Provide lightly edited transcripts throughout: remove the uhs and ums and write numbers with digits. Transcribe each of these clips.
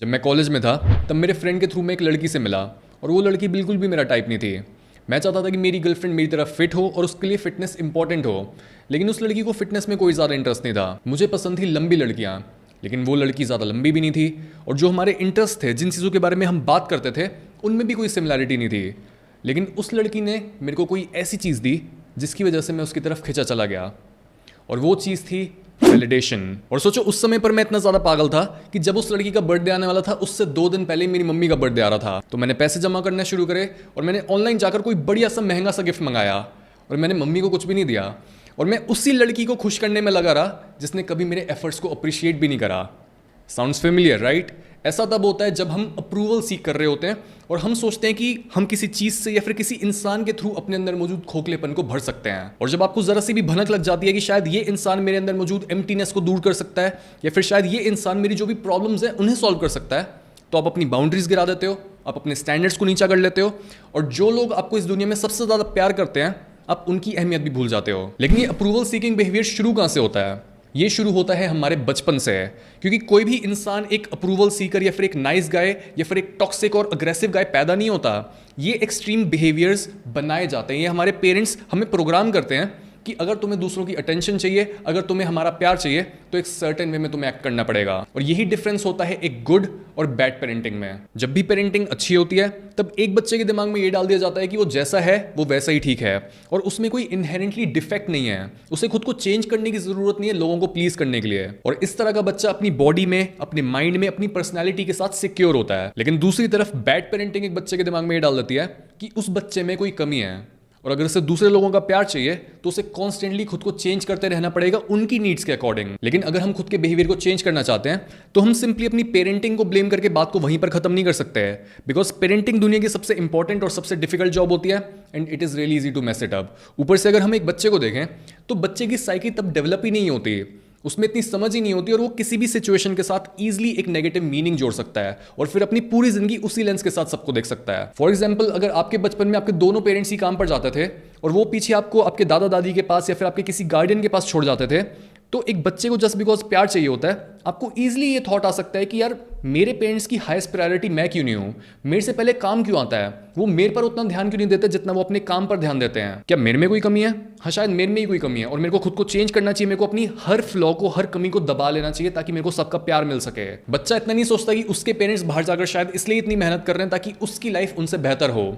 जब मैं कॉलेज में था तब मेरे फ्रेंड के थ्रू मैं एक लड़की से मिला और वो लड़की बिल्कुल भी मेरा टाइप नहीं थी। मैं चाहता था कि मेरी गर्लफ्रेंड मेरी तरह फिट हो और उसके लिए फिटनेस इंपॉर्टेंट हो, लेकिन उस लड़की को फिटनेस में कोई ज़्यादा इंटरेस्ट नहीं था। मुझे पसंद थी लंबी लड़कियाँ, लेकिन वो लड़की ज़्यादा लंबी भी नहीं थी और जो हमारे इंटरेस्ट थे, जिन चीज़ों के बारे में हम बात करते थे, उनमें भी कोई सिमिलैरिटी नहीं थी। लेकिन उस लड़की ने मेरे को कोई ऐसी चीज़ दी जिसकी वजह से मैं उसकी तरफ खिंचा चला गया, और वो चीज़ थी वैलिडेशन। और सोचो, उस समय पर मैं इतना ज़्यादा पागल था कि जब उस लड़की का बर्थडे आने वाला था उससे 2 दिन पहले मेरी मम्मी का बर्थडे आ रहा था, तो मैंने पैसे जमा करने शुरू करे और मैंने ऑनलाइन जाकर कोई बढ़िया सा महंगा सा गिफ्ट मंगाया और मैंने मम्मी को कुछ भी नहीं दिया। और मैं उसी लड़की को खुश करने में लगा रहा जिसने कभी मेरे एफर्ट्स को अप्रिशिएट भी नहीं करा। Sounds familiar, right? ऐसा तब होता है जब हम अप्रूवल सीख कर रहे होते हैं और हम सोचते हैं कि हम किसी चीज़ से या फिर किसी इंसान के थ्रू अपने अंदर मौजूद खोखलेपन को भर सकते हैं। और जब आपको ज़रा सी भी भनक लग जाती है कि शायद ये इंसान मेरे अंदर मौजूद एम्प्टीनेस को दूर कर सकता है या फिर शायद ये इंसान मेरी जो भी प्रॉब्लम्स हैं उन्हें सॉल्व कर सकता है, तो आप अपनी बाउंड्रीज गिरा देते हो, आप अपने स्टैंडर्ड्स को नीचा कर लेते हो, और जो लोग आपको इस दुनिया में सबसे ज़्यादा प्यार करते हैं आप उनकी अहमियत भी भूल जाते हो। लेकिन ये अप्रूवल सीकिंग बिहेवियर शुरू कहाँ से होता है? ये शुरू होता है हमारे बचपन से, क्योंकि कोई भी इंसान एक अप्रूवल सीकर या फिर एक नाइस गाय या फिर एक टॉक्सिक और अग्रेसिव गाय पैदा नहीं होता। ये एक्सट्रीम बिहेवियर्स बनाए जाते हैं। ये हमारे पेरेंट्स हमें प्रोग्राम करते हैं कि अगर तुम्हें दूसरों की अटेंशन चाहिए, अगर तुम्हें हमारा प्यार चाहिए, तो एक सर्टेन वे में तुम्हें एक्ट करना पड़ेगा। और यही डिफरेंस होता है एक गुड और बैड पेरेंटिंग में। जब भी पेरेंटिंग अच्छी होती है तब एक बच्चे के दिमाग में ये डाल दिया जाता है कि वो जैसा है वो वैसा ही ठीक है और उसमें कोई इनहेरेंटली डिफेक्ट नहीं है, उसे खुद को चेंज करने की जरूरत नहीं है लोगों को प्लीज करने के लिए। और इस तरह का बच्चा अपनी बॉडी में, अपने माइंड में, अपनी पर्सनैलिटी के साथ सिक्योर होता है। लेकिन दूसरी तरफ बैड पेरेंटिंग एक बच्चे के दिमाग में ये डाल देती है कि उस बच्चे में कोई कमी है और अगर उसे दूसरे लोगों का प्यार चाहिए तो उसे कॉन्स्टेंटली खुद को चेंज करते रहना पड़ेगा उनकी नीड्स के अकॉर्डिंग। लेकिन अगर हम खुद के बिहेवियर को चेंज करना चाहते हैं तो हम सिंपली अपनी पेरेंटिंग को ब्लेम करके बात को वहीं पर खत्म नहीं कर सकते हैं, बिकॉज पेरेंटिंग दुनिया की सबसे इंपॉर्टेंट और सबसे डिफिकल्ट जॉब होती है and it is really easy to mess it up. ऊपर से अगर हम एक बच्चे को देखें तो बच्चे की साइकी तब डेवलप ही नहीं होती, उसमें इतनी समझ ही नहीं होती और वो किसी भी सिचुएशन के साथ ईजिली एक नेगेटिव मीनिंग जोड़ सकता है और फिर अपनी पूरी जिंदगी उसी लेंस के साथ सबको देख सकता है। फॉर एग्जाम्पल, अगर आपके बचपन में आपके दोनों पेरेंट्स ही काम पर जाते थे और वो पीछे आपको आपके दादा दादी के पास या फिर आपके किसी गार्डियन के पास छोड़ जाते थे, तो एक बच्चे को जस्ट बिकॉज प्यार चाहिए होता है, आपको ईजिली ये थॉट आ सकता है कि यार मेरे पेरेंट्स की हाईएस्ट प्रायोरिटी मैं क्यों नहीं हूँ, मेरे से पहले काम क्यों आता है, वो मेरे पर उतना ध्यान क्यों नहीं देते जितना वो अपने काम पर ध्यान देते हैं। क्या मेरे में कोई कमी है? हाँ, शायद मेरे में ही कोई कमी है और मेरे को खुद को चेंज करना चाहिए। मेरे को अपनी हर फ्लॉ को, हर कमी को दबा लेना चाहिए ताकि मेरे को सबका प्यार मिल सके। बच्चा इतना नहीं सोचता कि उसके पेरेंट्स बाहर जाकर शायद इसलिए इतनी मेहनत कर रहे हैं ताकि उसकी लाइफ उनसे बेहतर हो।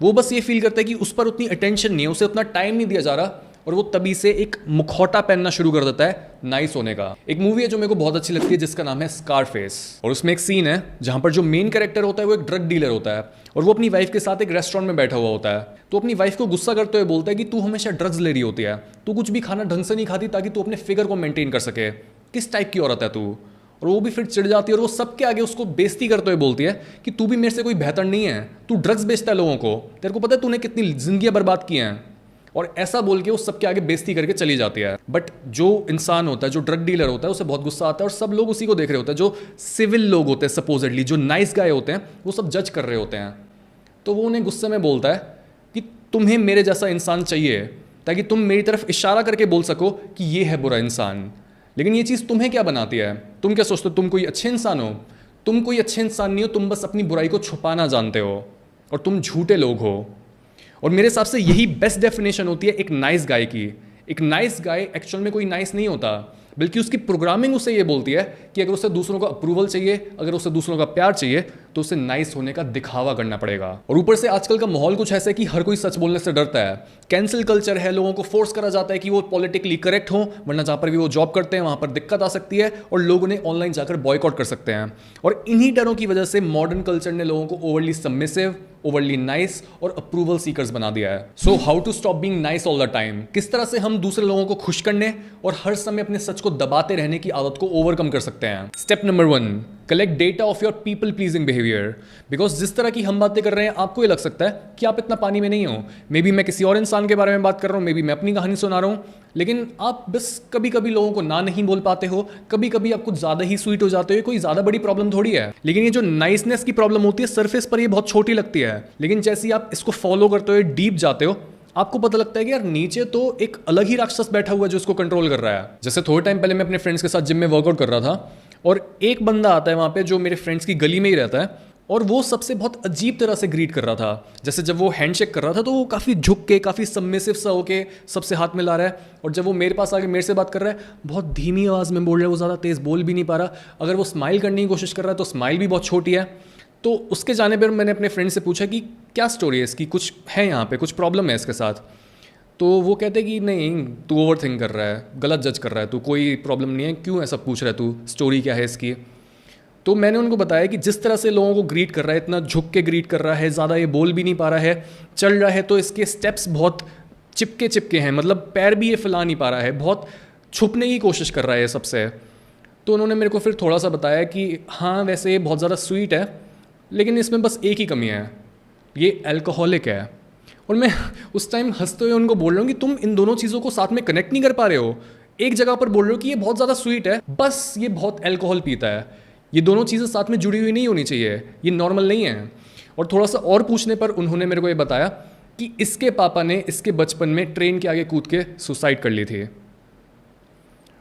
वो बस ये फील करता है कि उस पर उतनी अटेंशन नहीं है, उसे उतना टाइम नहीं दिया जा रहा और वो तभी से एक मुखौटा पहनना शुरू कर देता है नाइस होने का। एक मूवी है जो मेरे को बहुत अच्छी लगती है जिसका नाम है स्कारफेस, और उसमें एक सीन है जहां पर जो मेन कैरेक्टर होता है वो एक ड्रग डीलर होता है और वो अपनी वाइफ के साथ एक रेस्टोरेंट में बैठा हुआ होता है। तो अपनी वाइफ को गुस्सा करते हुए बोलता है कि तू हमेशा ड्रग्स ले रही होती है, तू कुछ भी खाना ढंग से नहीं खाती ताकि तू अपने फिगर को मेंटेन कर सके, किस टाइप की औरत है तू। और वो भी फिर चिढ़ जाती है और वो सबके आगे उसको बेइज्जती करते हुए बोलती है कि तू भी मेरे से कोई बेहतर नहीं है, तू ड्रग्स बेचता है लोगों को, तेरे को पता है तूने कितनी जिंदगियां बर्बाद की हैं। और ऐसा बोल के वो सबके आगे बेइज्जती करके चली जाती है। बट जो इंसान होता है, जो ड्रग डीलर होता है, उसे बहुत गुस्सा आता है और सब लोग उसी को देख रहे होते हैं। जो सिविल लोग होते हैं, सपोजिटली जो नाइस गाय होते हैं, वो सब जज कर रहे होते हैं। तो वो उन्हें गुस्से में बोलता है कि तुम्हें मेरे जैसा इंसान चाहिए ताकि तुम मेरी तरफ इशारा करके बोल सको कि ये है बुरा इंसान। लेकिन ये चीज़ तुम्हें क्या बनाती है? तुम क्या सोचते हो तुम कोई अच्छे इंसान हो? तुम कोई अच्छे इंसान नहीं हो, तुम बस अपनी बुराई को छुपाना जानते हो और तुम झूठे लोग हो। और मेरे हिसाब से यही बेस्ट डेफिनेशन होती है एक नाइस गाय की। एक नाइस गाय एक्चुअल में कोई नाइस नहीं होता, बल्कि उसकी प्रोग्रामिंग उसे ये बोलती है कि अगर उसे दूसरों का अप्रूवल चाहिए, अगर उसे दूसरों का प्यार चाहिए, तो उसे नाइस होने का दिखावा करना पड़ेगा। और ऊपर से आजकल का माहौल कुछ ऐसा है कि हर कोई सच बोलने से डरता है। कैंसिल कल्चर है, लोगों को फोर्स करा जाता है कि वो पॉलिटिकली करेक्ट हो, वरना जहाँ पर भी वो जॉब करते हैं वहाँ पर दिक्कत आ सकती है और लोग उन्हें ऑनलाइन जाकर बॉयकॉट कर सकते हैं। और इन्हीं डरों की वजह से मॉडर्न कल्चर ने लोगों को ओवरली सबमिसिव, ओवरली नाइस और अप्रूवल सीकर्स बना दिया है। So how to stop being nice all the time? किस तरह से हम दूसरे लोगों को खुश करने और हर समय अपने सच को दबाते रहने की आदत को ओवरकम कर सकते हैं? Step number 1, collect data of your people pleasing behaviour. Because जिस तरह की हम बातें कर रहे हैं आपको ये लग सकता है कि आप इतना पानी में नहीं हो, मे बी मैं किसी और इंसान के बारे में बात कर रहा हूँ, मे बी मैं अपनी कहानी सुना रहा हूँ, लेकिन आप बस कभी कभी लोगों को ना नहीं बोल पाते हो, कभी कभी आप कुछ ज़्यादा ही स्वीट हो जाते हो। कोई ज़्यादा बड़ी प्रॉब्लम थोड़ी है। लेकिन ये जो नाइसनेस की प्रॉब्लम होती है सरफेस पर ये बहुत छोटी लगती है, लेकिन जैसे ही आप इसको फॉलो करते हुए डीप जाते हो आपको पता लगता है कि यार नीचे तो एक अलग ही राक्षस बैठा हुआ है जो इसको कंट्रोल कर रहा है। जैसे थोड़े टाइम पहले मैं अपने फ्रेंड्स के साथ जिम में वर्कआउट कर रहा था और एक बंदा आता है वहाँ पे जो मेरे फ्रेंड्स की गली में ही रहता है, और वो सबसे बहुत अजीब तरह से ग्रीट कर रहा था। जैसे जब वो हैंडशेक कर रहा था तो वो काफ़ी झुक के, काफ़ी सबमिसिव सा होके सबसे हाथ मिला रहा है, और जब वो मेरे पास आके मेरे से बात कर रहा है बहुत धीमी आवाज़ में बोल रहा है, वो ज़्यादा तेज़ बोल भी नहीं पा रहा। अगर वो स्माइल करने की कोशिश कर रहा है तो स्माइल भी बहुत छोटी है। तो उसके जाने पर मैंने अपने फ्रेंड से पूछा कि क्या स्टोरी है इसकी, कुछ है यहाँ पे, कुछ प्रॉब्लम है इसके साथ। तो वो कहते कि नहीं, तू ओवर थिंक कर रहा है, गलत जज कर रहा है, तू कोई प्रॉब्लम नहीं है, क्यों ऐसा पूछ रहा है, तू स्टोरी क्या है इसकी। तो मैंने उनको बताया कि जिस तरह से लोगों को ग्रीट कर रहा है, इतना झुक के ग्रीट कर रहा है, ज़्यादा ये बोल भी नहीं पा रहा है, चल रहा है तो इसके स्टेप्स बहुत चिपके चिपके हैं, मतलब पैर भी ये फैला नहीं पा रहा है, बहुत छुपने की कोशिश कर रहा है ये सबसे। तो उन्होंने मेरे को फिर थोड़ा सा बताया कि हाँ वैसे ये बहुत ज़्यादा स्वीट है, लेकिन इसमें बस एक ही कमी है, ये अल्कोहलिक है। और मैं उस टाइम हंसते हुए उनको बोल रहा हूँ कि तुम इन दोनों चीज़ों को साथ में कनेक्ट नहीं कर पा रहे हो। एक जगह पर बोल रहे हो कि ये बहुत ज़्यादा स्वीट है, बस ये बहुत अल्कोहल पीता है, ये दोनों चीज़ें साथ में जुड़ी हुई नहीं होनी चाहिए, ये नॉर्मल नहीं है। और थोड़ा सा और पूछने पर उन्होंने मेरे को ये बताया कि इसके पापा ने इसके बचपन में ट्रेन के आगे कूद के सुसाइड कर ली थी,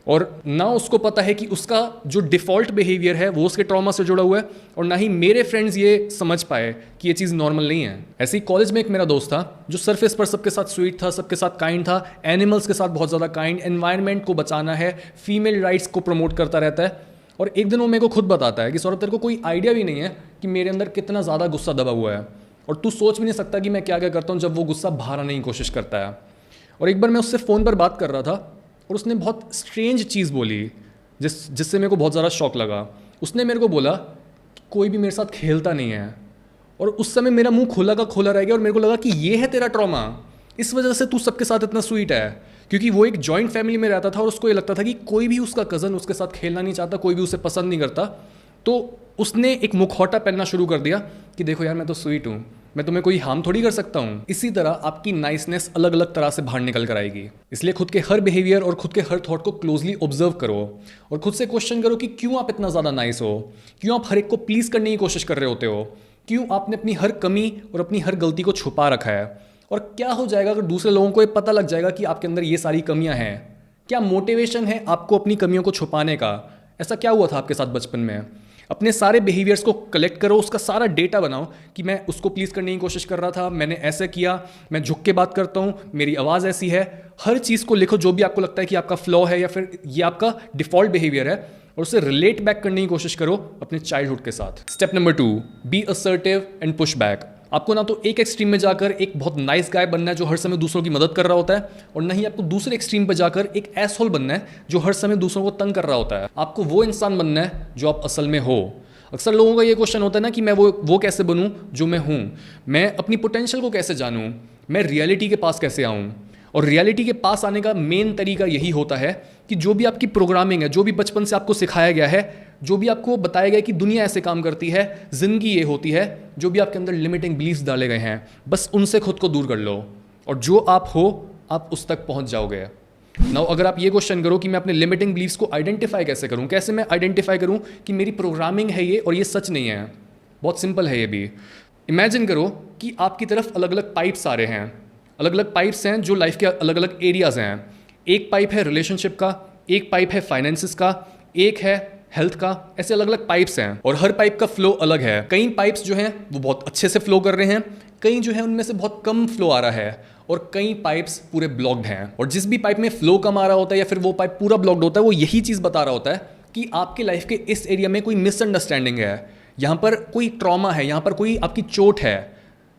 और ना उसको पता है कि उसका जो डिफ़ॉल्ट बिहेवियर है वो उसके ट्रॉमा से जुड़ा हुआ है, और ना ही मेरे फ्रेंड्स ये समझ पाए कि ये चीज़ नॉर्मल नहीं है। ऐसे ही कॉलेज में एक मेरा दोस्त था जो सरफेस पर सबके साथ स्वीट था, सबके साथ काइंड था, एनिमल्स के साथ बहुत ज़्यादा काइंड, एनवायरनमेंट को बचाना है, फीमेल राइट्स को प्रमोट करता रहता है। और एक दिन वो मेरे को खुद बताता है कि सौरभ तेरे को कोई आइडिया भी नहीं है कि मेरे अंदर कितना ज़्यादा गुस्सा दबा हुआ है, और तू सोच भी नहीं सकता कि मैं क्या क्या करता हूँ जब वो गुस्सा बाहर आने की कोशिश करता है। और एक बार मैं उससे फ़ोन पर बात कर रहा था और उसने बहुत स्ट्रेंज चीज़ बोली जिससे मेरे को बहुत ज़्यादा शॉक लगा। उसने मेरे को बोला कि कोई भी मेरे साथ खेलता नहीं है, और उस समय मेरा मुंह खोला का खोला रह गया, और मेरे को लगा कि ये है तेरा ट्रॉमा, इस वजह से तू सबके साथ इतना स्वीट है। क्योंकि वो एक जॉइंट फैमिली में रहता था और उसको ये लगता था कि कोई भी उसका कज़न उसके साथ खेलना नहीं चाहता, कोई भी उसे पसंद नहीं करता। तो उसने एक मुखौटा पहनना शुरू कर दिया कि देखो यार मैं तो स्वीट हूँ, मैं तुम्हें कोई हार्म थोड़ी कर सकता हूँ। इसी तरह आपकी नाइसनेस अलग अलग तरह से बाहर निकल कर आएगी। इसलिए खुद के हर बिहेवियर और खुद के हर थॉट को क्लोजली ऑब्जर्व करो, और खुद से क्वेश्चन करो कि क्यों आप इतना ज़्यादा नाइस हो, क्यों आप हर एक को प्लीज़ करने की कोशिश कर रहे होते हो, क्यों आपने अपनी हर कमी और अपनी हर गलती को छुपा रखा है, और क्या हो जाएगा अगर दूसरे लोगों को ये पता लग जाएगा कि आपके अंदर ये सारी कमियां हैं। क्या मोटिवेशन है आपको अपनी कमियों को छुपाने का? ऐसा क्या हुआ था आपके साथ बचपन में? अपने सारे बिहेवियर्स को कलेक्ट करो, उसका सारा डेटा बनाओ कि मैं उसको प्लीज़ करने की कोशिश कर रहा था, मैंने ऐसे किया, मैं झुक के बात करता हूँ, मेरी आवाज़ ऐसी है। हर चीज़ को लिखो जो भी आपको लगता है कि आपका फ्लॉ है या फिर ये आपका डिफ़ॉल्ट बिहेवियर है, और उसे रिलेट बैक करने की कोशिश करो अपने चाइल्डहुड के साथ। Step number 2, be assertive and push back. आपको ना तो एक एक्सट्रीम में जाकर एक बहुत नाइस गाय बनना है जो हर समय दूसरों की मदद कर रहा होता है, और ना ही आपको दूसरे एक्सट्रीम पर जाकर एक एसहोल बनना है जो हर समय दूसरों को तंग कर रहा होता है। आपको वो इंसान बनना है जो आप असल में हो। अक्सर लोगों का ये क्वेश्चन होता है ना कि मैं वो कैसे बनूं जो मैं हूं, मैं अपनी पोटेंशियल को कैसे जानूं, मैं रियलिटी के पास कैसे आऊं। और रियलिटी के पास आने का मेन तरीका यही होता है कि जो भी आपकी प्रोग्रामिंग है, जो भी बचपन से आपको सिखाया गया है, जो भी आपको बताया गया कि दुनिया ऐसे काम करती है, ज़िंदगी ये होती है, जो भी आपके अंदर लिमिटिंग बिलीफ्स डाले गए हैं, बस उनसे खुद को दूर कर लो, और जो आप हो आप उस तक पहुंच जाओगे। नाउ अगर आप ये क्वेश्चन करो कि मैं अपने लिमिटिंग बिलीफ्स को आइडेंटिफाई कैसे करूं, कैसे मैं आइडेंटिफाई करूं कि मेरी प्रोग्रामिंग है ये और ये सच नहीं है, बहुत सिंपल है ये भी। इमेजिन करो कि आपकी तरफ अलग अलग पाइप्स आ रहे हैं, अलग अलग पाइप्स हैं जो लाइफ के अलग अलग एरियाज़ हैं। एक पाइप है रिलेशनशिप का, एक पाइप है फाइनेंसिस का, एक है हेल्थ का। ऐसे अलग अलग पाइप्स हैं और हर पाइप का फ्लो अलग है। कई पाइप्स जो हैं वो बहुत अच्छे से फ्लो कर रहे हैं, कई जो है उनमें से बहुत कम फ्लो आ रहा है, और कई पाइप्स पूरे ब्लॉक्ड हैं। और जिस भी पाइप में फ्लो कम आ रहा होता है या फिर वो पाइप पूरा ब्लॉक्ड होता है, वो यही चीज़ बता रहा होता है कि आपके लाइफ के इस एरिया में कोई मिसअंडरस्टैंडिंग है, यहाँ पर कोई ट्रॉमा है, यहाँ पर कोई आपकी चोट है,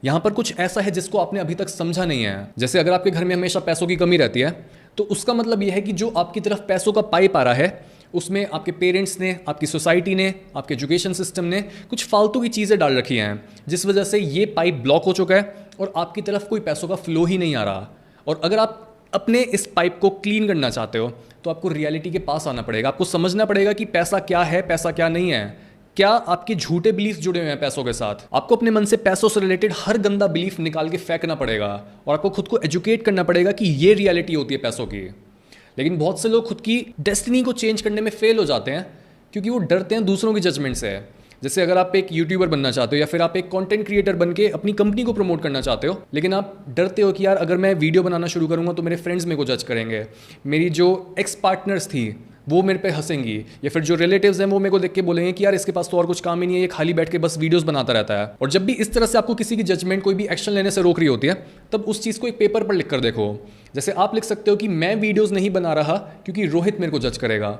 यहाँ पर कुछ ऐसा है जिसको आपने अभी तक समझा नहीं है। जैसे अगर आपके घर में हमेशा पैसों की कमी रहती है, तो उसका मतलब यह है कि जो आपकी तरफ पैसों का पाइप आ रहा है उसमें आपके पेरेंट्स ने, आपकी सोसाइटी ने, आपके एजुकेशन सिस्टम ने कुछ फालतू की चीज़ें डाल रखी हैं, जिस वजह से ये पाइप ब्लॉक हो चुका है और आपकी तरफ कोई पैसों का फ्लो ही नहीं आ रहा। और अगर आप अपने इस पाइप को क्लीन करना चाहते हो तो आपको रियलिटी के पास आना पड़ेगा। आपको समझना पड़ेगा कि पैसा क्या है, पैसा क्या नहीं है, क्या आपके झूठे बिलीफ जुड़े हुए हैं पैसों के साथ। आपको अपने मन से पैसों से रिलेटेड हर गंदा बिलीफ निकाल के फेंकना पड़ेगा और आपको खुद को एजुकेट करना पड़ेगा कि ये रियलिटी होती है पैसों की। लेकिन बहुत से लोग खुद की डेस्टिनी को चेंज करने में फेल हो जाते हैं क्योंकि वो डरते हैं दूसरों की जजमेंट से। जैसे अगर आप एक यूट्यूबर बनना चाहते हो या फिर आप एक कंटेंट क्रिएटर बन के अपनी कंपनी को प्रमोट करना चाहते हो, लेकिन आप डरते हो कि यार अगर मैं वीडियो बनाना शुरू करूंगा तो मेरे फ्रेंड्स मेरे को जज करेंगे, मेरी जो एक्स पार्टनर्स थी वो मेरे पे हंसेंगी, या फिर जो रिलेटिव्स हैं वो मेरे को देख के बोलेंगे कि यार इसके पास तो और कुछ काम ही नहीं है, ये खाली बैठ के बस वीडियोस बनाता रहता है। और जब भी इस तरह से आपको किसी की जजमेंट कोई भी एक्शन लेने से रोक रही होती है, तब उस चीज़ को एक पेपर पर लिख कर देखो। जैसे आप लिख सकते हो कि मैं वीडियोज़ नहीं बना रहा क्योंकि रोहित मेरे को जज करेगा,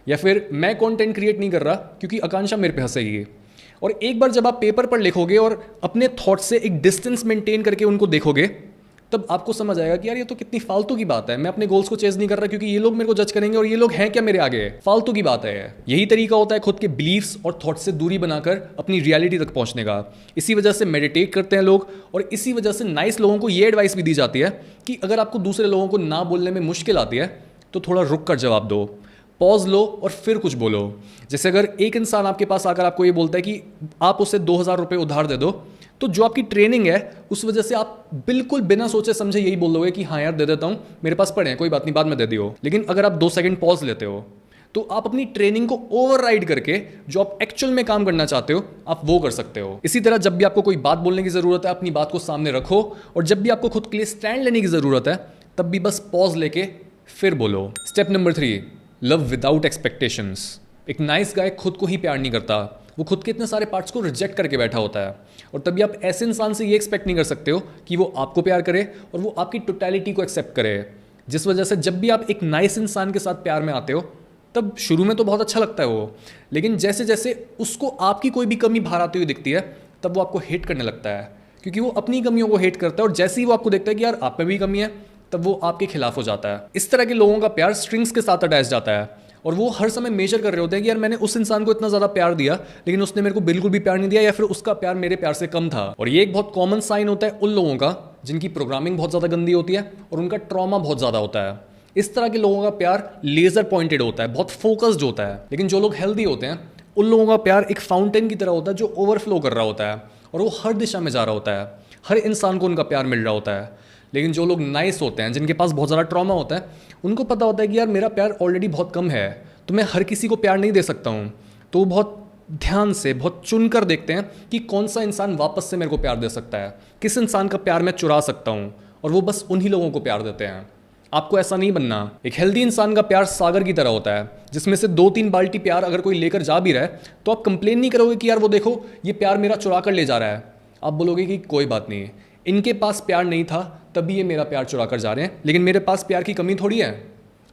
या फिर मैं कंटेंट क्रिएट नहीं कर रहा क्योंकि आकांक्षा मेरे पे हंसेगी। और एक बार जब आप पेपर पर लिखोगे और अपने थॉट से एक डिस्टेंस मेंटेन करके उनको देखोगे, तब आपको समझ आएगा कि यार ये तो कितनी फालतू की बात है, मैं अपने गोल्स को चेज नहीं कर रहा क्योंकि ये लोग मेरे को जज करेंगे और ये लोग हैं क्या मेरे आगे, फालतू की बात है। यही तरीका होता है खुद के बिलीव्स और थॉट से दूरी बनाकर अपनी रियलिटी तक पहुंचने का। इसी वजह से मेडिटेट करते हैं लोग, और इसी वजह से नाइस लोगों को ये एडवाइस भी दी जाती है कि अगर आपको दूसरे लोगों को ना बोलने में मुश्किल आती है तो थोड़ा रुक कर जवाब दो, पॉज लो और फिर कुछ बोलो। जैसे अगर एक इंसान आपके पास आकर आपको ये बोलता है कि आप उसे 2000 रुपये उधार दे दो, तो जो आपकी ट्रेनिंग है उस वजह से आप बिल्कुल बिना सोचे समझे यही बोल दोगे कि हाँ यार दे देता हूँ, मेरे पास पड़े हैं, कोई बात नहीं, बाद में दे दियो। लेकिन अगर आप 2 सेकंड पॉज लेते हो तो आप अपनी ट्रेनिंग को ओवरराइड करके जो आप एक्चुअल में काम करना चाहते हो आप वो कर सकते हो। इसी तरह जब भी आपको कोई बात बोलने की जरूरत है, अपनी बात को सामने रखो, और जब भी आपको खुद के लिए स्टैंड लेने की जरूरत है तब भी बस पॉज लेके फिर बोलो। Step number 3, love without expectations. एक नाइस गाय खुद को ही प्यार नहीं करता, वो खुद के इतने सारे पार्ट्स को रिजेक्ट करके बैठा होता है। और तभी आप ऐसे इंसान से ये एक्सपेक्ट नहीं कर सकते हो कि वो आपको प्यार करे और वो आपकी टोटलिटी को एक्सेप्ट करे। जिस वजह से जब भी आप एक नाइस इंसान के साथ प्यार में आते हो तब शुरू में तो बहुत अच्छा लगता है वो, लेकिन जैसे जैसे उसको आपकी कोई भी कमी बाहर आती हुई दिखती है तब वो आपको हेट करने लगता है, क्योंकि वो अपनी कमियों को हेट करता है। और जैसे ही वो आपको देखता है कि यार आप में भी कमी है, तब वो आपके खिलाफ हो जाता है। इस तरह के लोगों का प्यार स्ट्रिंग्स के साथ अटैच जाता है, और वो हर समय मेजर कर रहे होते हैं कि यार मैंने उस इंसान को इतना ज़्यादा प्यार दिया लेकिन उसने मेरे को बिल्कुल भी प्यार नहीं दिया, या फिर उसका प्यार मेरे प्यार से कम था। और ये एक बहुत कॉमन साइन होता है उन लोगों का जिनकी प्रोग्रामिंग बहुत ज़्यादा गंदी होती है और उनका ट्रॉमा बहुत ज़्यादा होता है। इस तरह के लोगों का प्यार लेजर पॉइंटेड होता है, बहुत फोकस्ड होता है। लेकिन जो लोग हेल्दी होते हैं उन लोगों का प्यार एक फाउंटेन की तरह होता है जो ओवरफ्लो कर रहा होता है, और वो हर दिशा में जा रहा होता है, हर इंसान को उनका प्यार मिल रहा होता है। लेकिन जो लोग नाइस होते हैं, जिनके पास बहुत ज़्यादा ट्रॉमा होता है, उनको पता होता है कि यार मेरा प्यार ऑलरेडी बहुत कम है, तो मैं हर किसी को प्यार नहीं दे सकता हूँ। तो वो बहुत ध्यान से, बहुत चुनकर देखते हैं कि कौन सा इंसान वापस से मेरे को प्यार दे सकता है, किस इंसान का प्यार मैं चुरा सकता हूँ, और वो बस उन्हीं लोगों को प्यार देते हैं। आपको ऐसा नहीं बनना। एक हेल्दी इंसान का प्यार सागर की तरह होता है, जिसमें से 2-3 बाल्टी प्यार अगर कोई लेकर जा भी रहा है तो आप कंप्लेन नहीं करोगे कि यार वो देखो ये प्यार मेरा चुरा कर ले जा रहा है। आप बोलोगे कि कोई बात नहीं, इनके पास प्यार नहीं था तभी ये मेरा प्यार चुरा कर जा रहे हैं, लेकिन मेरे पास प्यार की कमी थोड़ी है।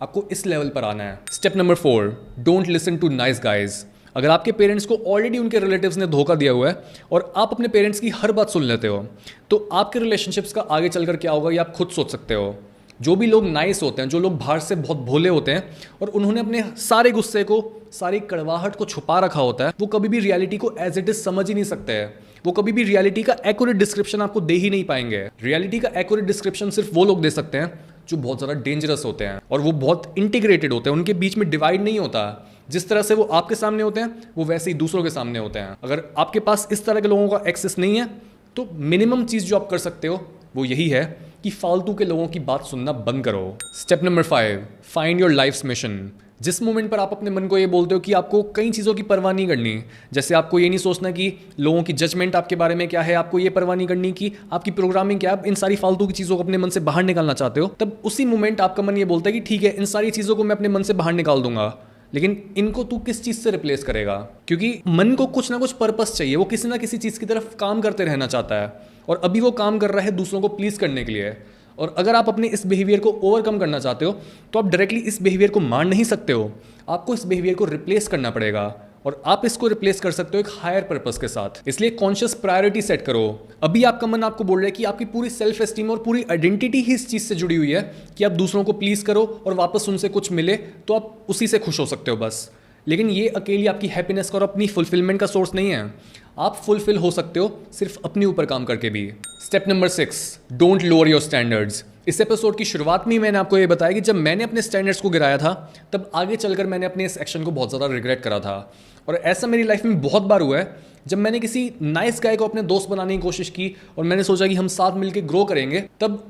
आपको इस लेवल पर आना है। Step number 4, don't listen to nice guys. अगर आपके पेरेंट्स को ऑलरेडी उनके रिलेटिव्स ने धोखा दिया हुआ है और आप अपने पेरेंट्स की हर बात सुन लेते हो, तो आपके रिलेशनशिप्स का आगे चलकर क्या होगा ये आप खुद सोच सकते हो। जो भी लोग नाइस होते हैं, जो लोग बाहर से बहुत भोले होते हैं और उन्होंने अपने सारे गुस्से को, सारी कड़वाहट को छुपा रखा होता है, वो कभी भी रियलिटी को एज इट इज समझ ही नहीं सकते हैं। वो कभी भी रियलिटी का एक्यूरेट डिस्क्रिप्शन आपको दे ही नहीं पाएंगे। रियलिटी का एक्यूरेट डिस्क्रिप्शन सिर्फ वो लोग दे सकते हैं जो बहुत ज़्यादा डेंजरस होते हैं और वो बहुत इंटीग्रेटेड होते हैं, उनके बीच में डिवाइड नहीं होता। जिस तरह से वो आपके सामने होते हैं वो वैसे ही दूसरों के सामने होते हैं। अगर आपके पास इस तरह के लोगों का एक्सेस नहीं है तो मिनिमम चीज़ जो आप कर सकते हो वो यही है कि फालतू के लोगों की बात सुनना बंद करो। Step number 5, find your life's mission. जिस मोमेंट पर आप अपने मन को ये बोलते हो कि आपको कई चीज़ों की परवाह नहीं करनी, जैसे आपको ये नहीं सोचना कि लोगों की जजमेंट आपके बारे में क्या है, आपको ये परवाह नहीं करनी कि आपकी प्रोग्रामिंग क्या है, आप इन सारी फालतू की चीज़ों को अपने मन से बाहर निकालना चाहते हो, तब उसी मोमेंट आपका मन ये बोलता है कि ठीक है इन सारी चीज़ों को मैं अपने मन से बाहर निकाल दूंगा, लेकिन इनको तू किस चीज़ से रिप्लेस करेगा? क्योंकि मन को कुछ ना कुछ पर्पस चाहिए, वो किसी ना किसी चीज़ की तरफ काम करते रहना चाहता है और अभी वो काम कर रहा है दूसरों को प्लीज़ करने के लिए। और अगर आप अपने इस बिहेवियर को ओवरकम करना चाहते हो तो आप डायरेक्टली इस बिहेवियर को मार नहीं सकते हो, आपको इस बिहेवियर को रिप्लेस करना पड़ेगा और आप इसको रिप्लेस कर सकते हो एक हायर पर्पस के साथ। इसलिए कॉन्शियस प्रायोरिटी सेट करो। अभी आपका मन आपको बोल रहा है कि आपकी पूरी सेल्फ एस्टीम और पूरी आइडेंटिटी ही इस चीज़ से जुड़ी हुई है कि आप दूसरों को प्लीज़ करो और वापस उनसे कुछ मिले तो आप उसी से खुश हो सकते हो बस। लेकिन ये अकेली आपकी हैप्पीनेस और अपनी फुलफिलमेंट का सोर्स नहीं है। आप फुलफिल हो सकते हो सिर्फ अपने ऊपर काम करके भी। Step number 6, don't lower your standards. इस एपिसोड की शुरुआत में ही मैंने आपको ये बताया कि जब मैंने अपने स्टैंडर्ड्स को गिराया था तब आगे चलकर मैंने अपने इस एक्शन को बहुत ज़्यादा रिग्रेट करा था। और ऐसा मेरी लाइफ में बहुत बार हुआ है जब मैंने किसी नाइस गाय को अपने दोस्त बनाने की कोशिश की और मैंने सोचा कि हम साथ मिलकर ग्रो करेंगे, तब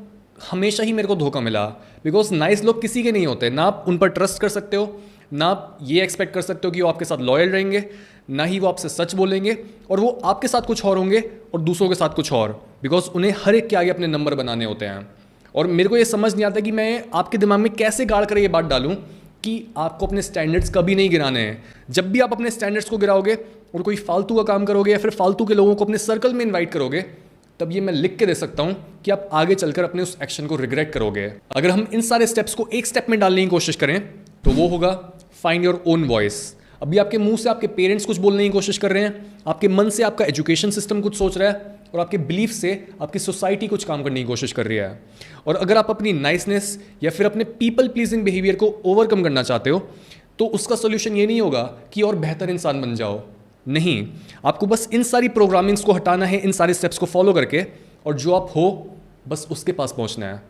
हमेशा ही मेरे को धोखा मिला। बिकॉज नाइस लोग किसी के नहीं होते, ना आप उन पर ट्रस्ट कर सकते हो, ना आप ये एक्सपेक्ट कर सकते हो कि वो आपके साथ लॉयल रहेंगे, ना ही वो आपसे सच बोलेंगे, और वो आपके साथ कुछ और होंगे और दूसरों के साथ कुछ और। बिकॉज उन्हें हर एक के आगे अपने नंबर बनाने होते हैं। और मेरे को ये समझ नहीं आता कि मैं आपके दिमाग में कैसे गाड़ कर ये बात डालूं कि आपको अपने स्टैंडर्ड्स कभी नहीं गिराने हैं। जब भी आप अपने स्टैंडर्ड्स को गिराओगे और कोई फालतू का काम करोगे या फिर फालतू के लोगों को अपने सर्कल में इन्वाइट करोगे, तब ये मैं लिख के दे सकता हूँ कि आप आगे चलकर अपने उस एक्शन को रिग्रेट करोगे। अगर हम इन सारे स्टेप्स को एक स्टेप में डालने की कोशिश करें तो वो होगा फाइंड योर ओन वॉइस। अभी आपके मुंह से आपके पेरेंट्स कुछ बोलने की कोशिश कर रहे हैं, आपके मन से आपका एजुकेशन सिस्टम कुछ सोच रहा है और आपके बिलीफ से आपकी सोसाइटी कुछ काम करने की कोशिश कर रही है। और अगर आप अपनी नाइसनेस या फिर अपने पीपल प्लीजिंग बिहेवियर को ओवरकम करना चाहते हो तो उसका सोल्यूशन ये नहीं होगा कि और बेहतर इंसान बन जाओ। नहीं, आपको बस इन सारी प्रोग्रामिंग्स को हटाना है, इन सारे स्टेप्स को फॉलो करके, और जो आप हो बस उसके पास पहुंचना है।